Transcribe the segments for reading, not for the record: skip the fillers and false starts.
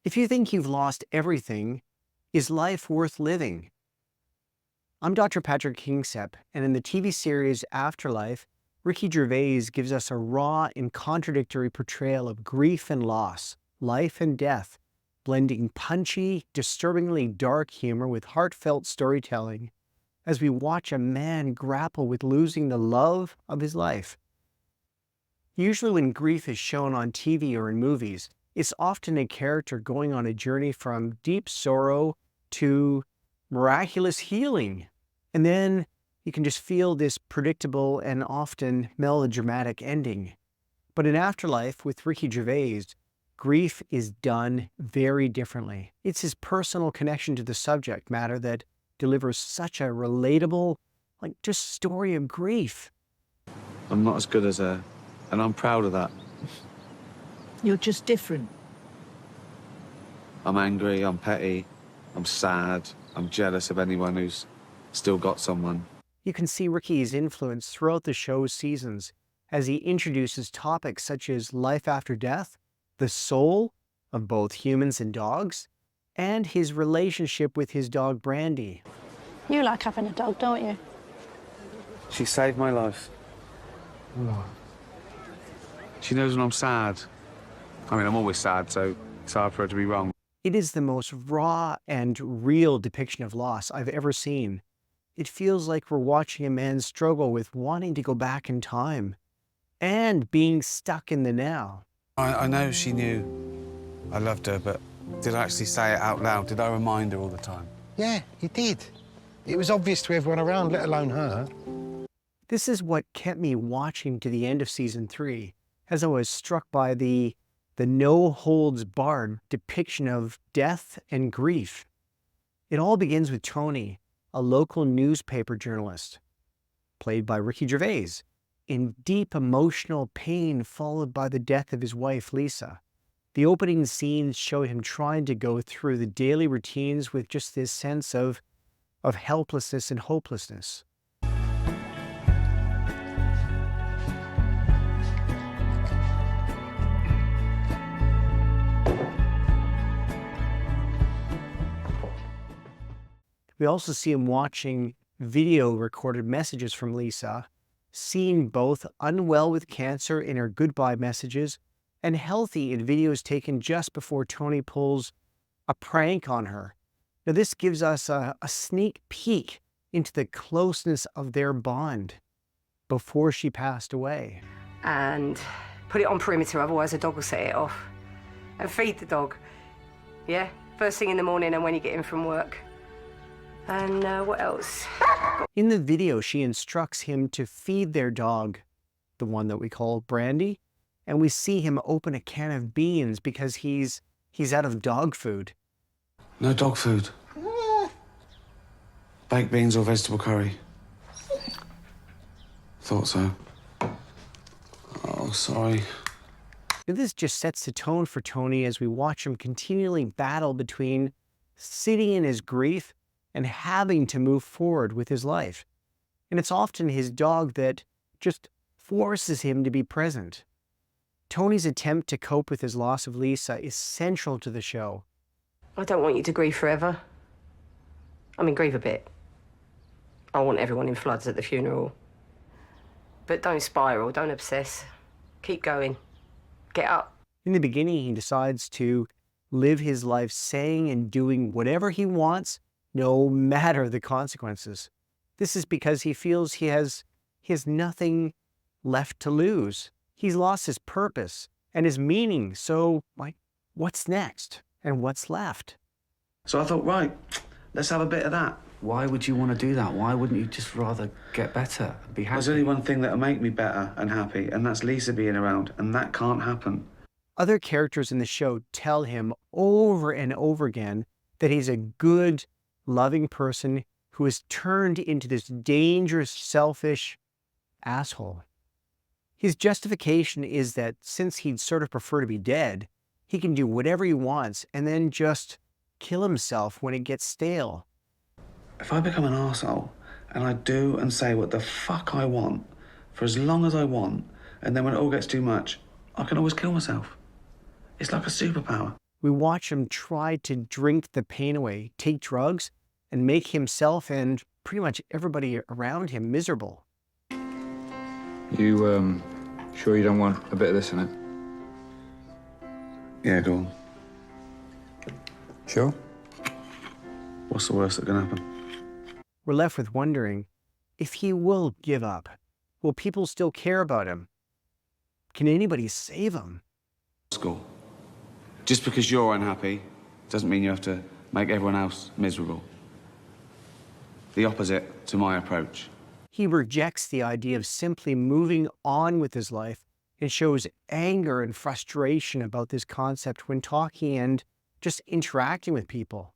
If you think you've lost everything, is life worth living? I'm Dr. Patrick Kingsep, and in the TV series Afterlife, Ricky Gervais gives us a raw and contradictory portrayal of grief and loss, life and death, blending punchy, disturbingly dark humor with heartfelt storytelling as we watch a man grapple with losing the love of his life. Usually when grief is shown on TV or in movies, it's often a character going on a journey from deep sorrow to miraculous healing. And then you can just feel this predictable and often melodramatic ending. But in Afterlife with Ricky Gervais, grief is done very differently. It's his personal connection to the subject matter that delivers such a relatable, just story of grief. I'm not as good as her, and I'm proud of that. You're just different. I'm angry, I'm petty, I'm sad, I'm jealous of anyone who's still got someone. You can see Ricky's influence throughout the show's seasons as he introduces topics such as life after death, the soul of both humans and dogs, and his relationship with his dog Brandy. You like having a dog, don't you? She saved my life. She knows when I'm sad. I mean, I'm always sad, so it's hard for her to be wrong. It is the most raw and real depiction of loss I've ever seen. It feels like we're watching a man struggle with wanting to go back in time and being stuck in the now. I know she knew I loved her, but did I actually say it out loud? Did I remind her all the time? Yeah, you did. It was obvious to everyone around, let alone her. This is what kept me watching to the end of season 3, as I was struck by the no-holds-barred depiction of death and grief. It all begins with Tony, a local newspaper journalist, played by Ricky Gervais, in deep emotional pain followed by the death of his wife, Lisa. The opening scenes show him trying to go through the daily routines with just this sense of helplessness and hopelessness. We also see him watching video recorded messages from Lisa, seeing both unwell with cancer in her goodbye messages and healthy in videos taken just before Tony pulls a prank on her. Now this gives us a sneak peek into the closeness of their bond before she passed away. And put it on perimeter, otherwise the dog will set it off. And feed the dog, yeah? First thing in the morning and when you get in from work. And what else? In the video, she instructs him to feed their dog, the one that we call Brandy, and we see him open a can of beans because he's out of dog food. No dog food. Baked beans or vegetable curry? Thought so. Oh, sorry. Now, this just sets the tone for Tony as we watch him continually battle between sitting in his grief and having to move forward with his life. And it's often his dog that just forces him to be present. Tony's attempt to cope with his loss of Lisa is central to the show. I don't want you to grieve forever. I mean, grieve a bit. I want everyone in floods at the funeral. But don't spiral, don't obsess. Keep going. Get up. In the beginning, he decides to live his life saying and doing whatever he wants, no matter the consequences. This is because he feels he has nothing left to lose. He's lost his purpose and his meaning, so what's next and what's left? So I thought, right, let's have a bit of that. Why would you want to do that? Why wouldn't you just rather get better and be happy? There's only one thing that'll make me better and happy, and that's Lisa being around, and that can't happen. Other characters in the show tell him over and over again that he's a good, loving person who has turned into this dangerous, selfish asshole. His justification is that since he'd sort of prefer to be dead, he can do whatever he wants and then just kill himself when it gets stale. If I become an arsehole and I do and say what the fuck I want for as long as I want, and then when it all gets too much, I can always kill myself. It's like a superpower. We watch him try to drink the pain away, take drugs, and make himself and pretty much everybody around him miserable. You, sure you don't want a bit of this in it? Yeah, go on. Sure. What's the worst that can happen? We're left with wondering if he will give up. Will people still care about him? Can anybody save him? School. Just because you're unhappy doesn't mean you have to make everyone else miserable. The opposite to my approach. He rejects the idea of simply moving on with his life and shows anger and frustration about this concept when talking and just interacting with people.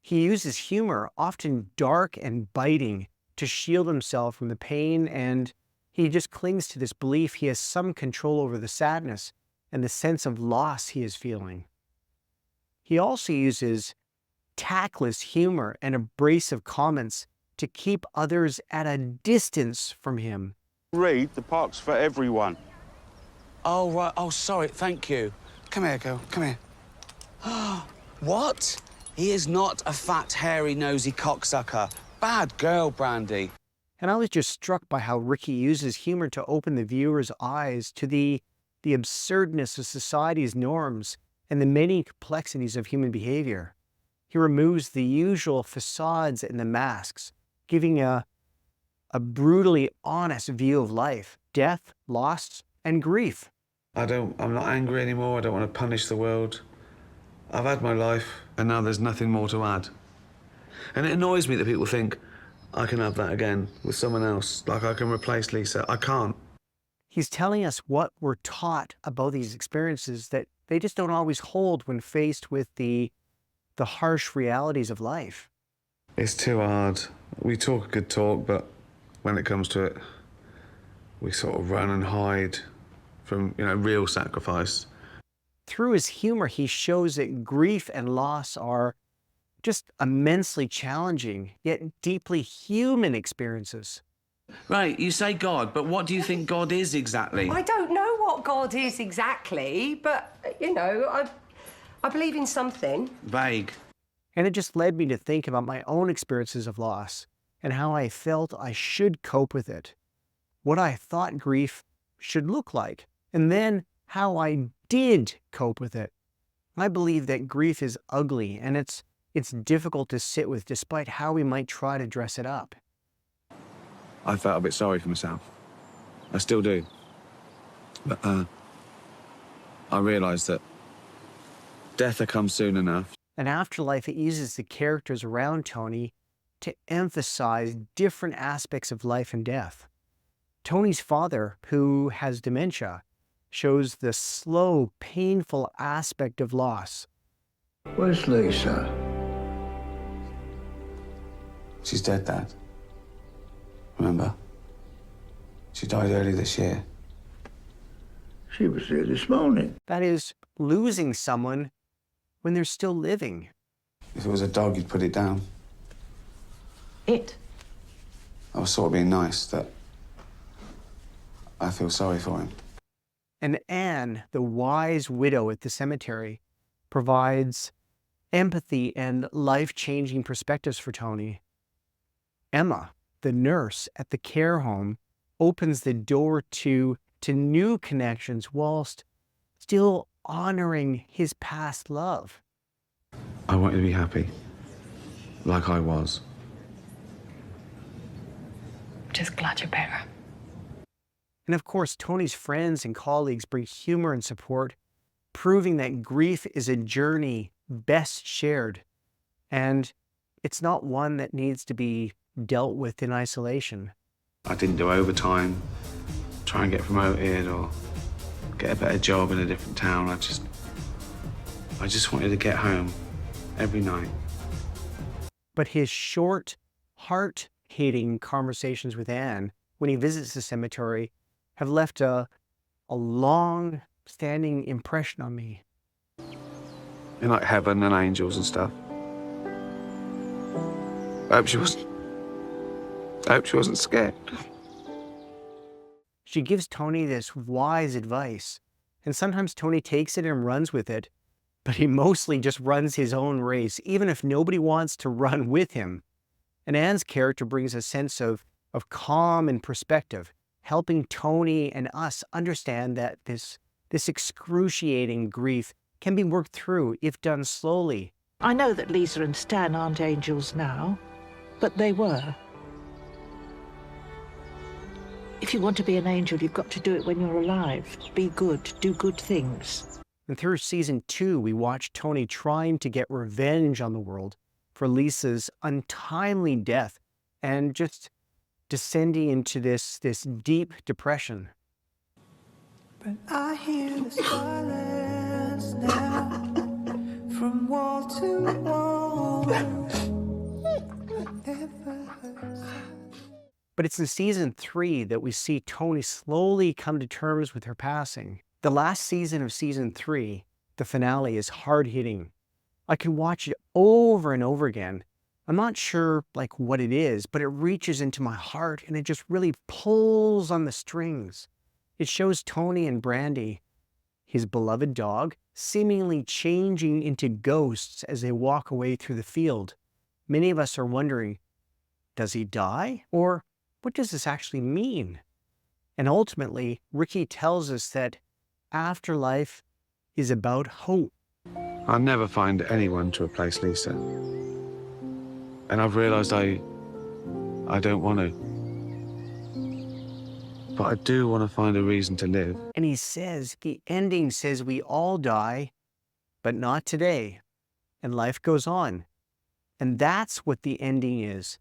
He uses humor, often dark and biting, to shield himself from the pain, and he just clings to this belief he has some control over the sadness and the sense of loss he is feeling. He also uses tactless humor and abrasive comments to keep others at a distance from him. Read, the park's for everyone. Oh, right. Oh, sorry. Thank you. Come here, girl. Come here. What? He is not a fat, hairy, nosy cocksucker. Bad girl, Brandy. And I was just struck by how Ricky uses humor to open the viewer's eyes to the absurdness of society's norms and the many complexities of human behavior. He removes the usual facades and the masks, giving a brutally honest view of life, death, loss, and grief. I'm not angry anymore. I don't want to punish the world. I've had my life, and now there's nothing more to add. And it annoys me that people think I can have that again with someone else, like I can replace Lisa. I can't. He's telling us what we're taught about these experiences, that they just don't always hold when faced with the harsh realities of life. It's too hard. We talk a good talk, but when it comes to it, we sort of run and hide from, real sacrifice. Through his humor, he shows that grief and loss are just immensely challenging, yet deeply human experiences. Right, you say God, but what do you think God is exactly? I don't know what God is exactly, but, I believe in something. Vague. And it just led me to think about my own experiences of loss and how I felt I should cope with it, what I thought grief should look like, and then how I did cope with it. I believe that grief is ugly and it's difficult to sit with despite how we might try to dress it up. I felt a bit sorry for myself. I still do. But I realised that death will come soon enough. And Afterlife, it uses the characters around Tony to emphasize different aspects of life and death. Tony's father, who has dementia, shows the slow, painful aspect of loss. Where's Lisa? She's dead, Dad. Remember? She died early this year. She was here this morning. That is, losing someone when they're still living. If it was a dog, you'd put it down. It? I was sort of being nice, that I feel sorry for him. And Anne, the wise widow at the cemetery, provides empathy and life-changing perspectives for Tony. Emma, the nurse at the care home, opens the door to new connections whilst still honoring his past love. I want you to be happy, like I was. Just glad you're better. And of course, Tony's friends and colleagues bring humor and support, proving that grief is a journey best shared, and it's not one that needs to be dealt with in isolation. I didn't do overtime, try and get promoted or get a better job in a different town. I just wanted to get home every night. But his short, heart-hitting conversations with Anne when he visits the cemetery have left a long-standing impression on me. In like heaven and angels and stuff. I hope she wasn't scared. She gives Tony this wise advice, and sometimes Tony takes it and runs with it, but he mostly just runs his own race, even if nobody wants to run with him. And Anne's character brings a sense of calm and perspective, helping Tony and us understand that this excruciating grief can be worked through if done slowly. I know that Lisa and Stan aren't angels now, but they were. If you want to be an angel, you've got to do it when you're alive. Be good, do good things. And through season 2, we watch Tony trying to get revenge on the world for Lisa's untimely death and just descending into this deep depression. But I hear the silence now, from wall to wall. But it's in season 3 that we see Tony slowly come to terms with her passing. The last season of season 3, the finale, is hard-hitting. I can watch it over and over again. I'm not sure what it is, but it reaches into my heart and it just really pulls on the strings. It shows Tony and Brandy, his beloved dog, seemingly changing into ghosts as they walk away through the field. Many of us are wondering, does he die? Or what does this actually mean? And ultimately, Ricky tells us that afterlife is about hope. I'll never find anyone to replace Lisa. And I've realised I don't want to. But I do want to find a reason to live. And he says, the ending says we all die, but not today. And life goes on. And that's what the ending is.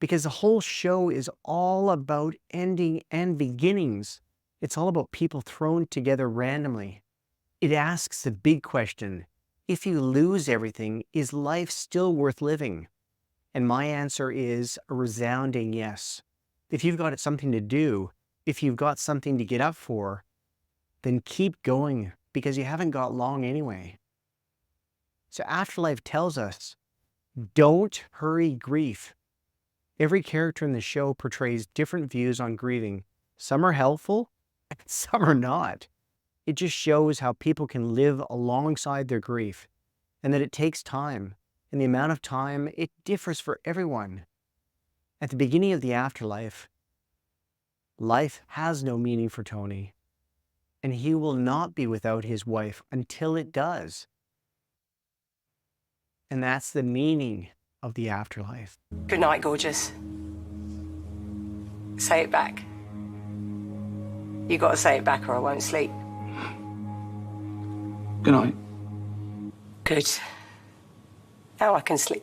Because the whole show is all about ending and beginnings. It's all about people thrown together randomly. It asks the big question, if you lose everything, is life still worth living? And my answer is a resounding yes. If you've got something to do, if you've got something to get up for, then keep going, because you haven't got long anyway. So Afterlife tells us, don't hurry grief. Every character in the show portrays different views on grieving. Some are helpful, and some are not. It just shows how people can live alongside their grief, and that it takes time, and the amount of time, it differs for everyone. At the beginning of the afterlife, life has no meaning for Tony, and he will not be without his wife until it does. And that's the meaning of the afterlife. Good night, gorgeous. Say it back. You gotta say it back or I won't sleep. Good night. Good. Now I can sleep.